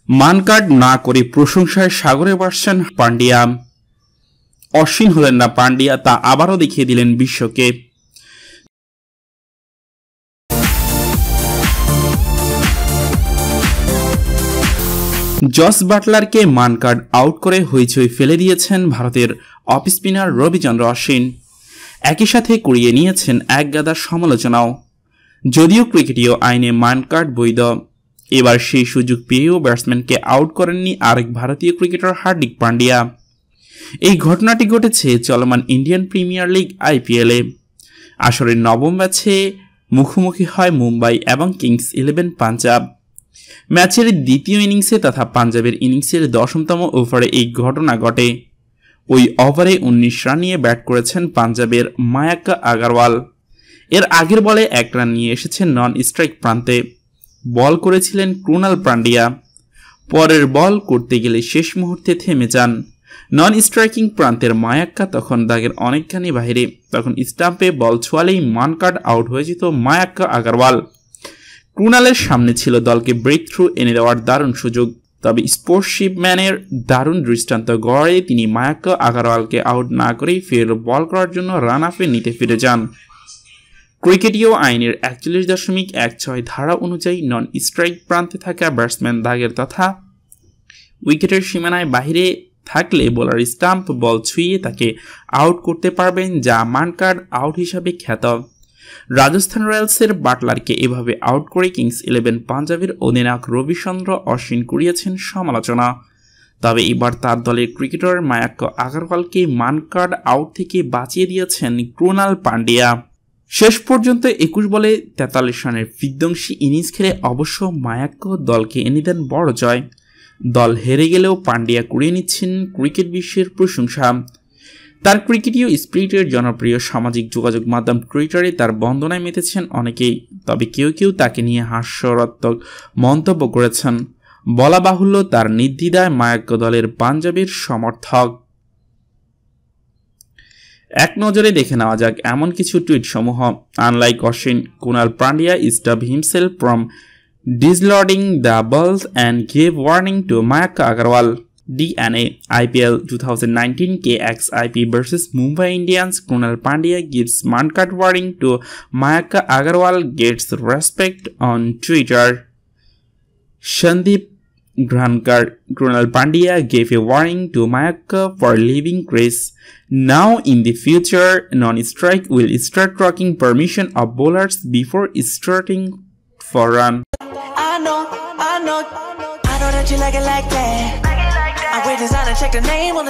মানকার্ড না করে প্রশংসায় সাগরে ভাসছেন পান্ডিয়া। অশ্বিন হলেন না পান্ডিয়া, তা আবারও দেখিয়ে দিলেন বিশ্বকে। জস বাটলারকে মানকার্ড আউট করে হইচই ফেলে দিয়েছেন ভারতের অফ স্পিনার রবিচন্দ্র অশ্বিন। একই সাথে কুড়িয়ে নিয়েছেন এক গাদা সমালোচনাও। যদিও ক্রিকেটীয় আইনে মানকার্ড বৈধ, এবার সেই সুযোগ পেয়েও ব্যাটসম্যানকে আউট করেননি আরেক ভারতীয় ক্রিকেটার হার্দিক পান্ডিয়া। এই ঘটনাটি ঘটেছে চলমান ইন্ডিয়ান প্রিমিয়ার লিগ IPL-এ। আসরের নবম ম্যাচে মুখোমুখি হয় মুম্বাই এবং কিংস 11 পাঞ্জাব। ম্যাচের দ্বিতীয় ইনিংসে তথা পাঞ্জাবের ইনিংসের 10তম ওভারে এই ঘটনা ঘটে। ওই ওভারে 19 রান নিয়ে ব্যাট করেছেন পাঞ্জাবের মায়াঙ্ক আগরওয়াল। এর আগের বলে 1 রান নিয়ে এসেছেন নন স্ট্রাইক প্রান্তে। বল করেছিলেন ক্রুনাল পান্ডিয়া। পরের বল করতে গেলে শেষ মুহূর্তে থেমে যান। নন স্ট্রাইকিং প্রান্তের মায়াঙ্ক তখন দাগের অনেকখানি বাইরে। তখন স্টাম্পে বল ছোঁয়ালেই মানকার্ড আউট হয়ে যেত মায়াঙ্ক আগরওয়াল। ক্রুনালের সামনে ছিল দলকে ব্রেক থ্রু এনে দেওয়ার দারুণ সুযোগ, তবে স্পোর্টশিপম্যানের দারুণ দৃষ্টান্ত গড়ে তিনি মায়াঙ্ক আগরওয়ালকে আউট না করেই ফের বল করার জন্য রান আপে নিতে ফিরে যান। ক্রিকেটীয় আইনের 41.16 ধারা অনুযায়ী নন স্ট্রাইক প্রান্তে থাকা ব্যাটসম্যান দাগের তথা উইকেটের সীমানায় বাহিরে থাকলে বোলার স্টাম্প বল ছুঁয়ে তাকে আউট করতে পারবেন, যা মানকার্ড আউট হিসাবে খ্যাত। রাজস্থান রয়্যালসের বাটলারকে এভাবে আউট করে কিংস 11 পাঞ্জাবের অধিনায়ক রবিচন্দ্র অশ্বিন কুড়িয়েছেন সমালোচনা। তবে এবার তার দলের ক্রিকেটার মায়াঙ্ক আগরওয়ালকে মানকার্ড আউট থেকে বাঁচিয়ে দিয়েছেন ক্রুনাল পান্ডিয়া। শেষ পর্যন্ত 21 বলে 43 রানের বিধ্বংসী ইনিংস খেলে অবশ্য মায়াঙ্ক দলকে এনে দেন বড় জয়। দল হেরে গেলেও পান্ডিয়া কুড়িয়ে নিচ্ছেন ক্রিকেট বিশ্বের প্রশংসা। তার ক্রিকেটীয় স্পিরিটের জনপ্রিয় সামাজিক যোগাযোগ মাধ্যম টুইটারে তার বন্দনায় মেতেছেন অনেকেই, তবে কেউ কেউ তাকে নিয়ে হাস্যরত্মক মন্তব্য করেছেন। বলা বাহুল্য তার নির্দ্বিধায় মায়াঙ্ক দলের পাঞ্জাবের সমর্থক। এক নজরে দেখে নেওয়া যাক এমন কিছু টুইট সমূহ। Unlike Ashwin, Kunal Pandya stopped himself from dislodging the balls and gave warning to Mayank Agarwal. DNA IPL 2019 KXIP vs Mumbai Indians. Kunal Pandya gives Mankard warning to Mayank Agarwal, gets respect on Twitter. Sandeep Grankar, Kunal Pandya gave a warning to Mayank for leaving crease. Now in the future, non-strike will start tracking permission of bowlers before starting for run. I know that you like it like that. I wait design and check the name on the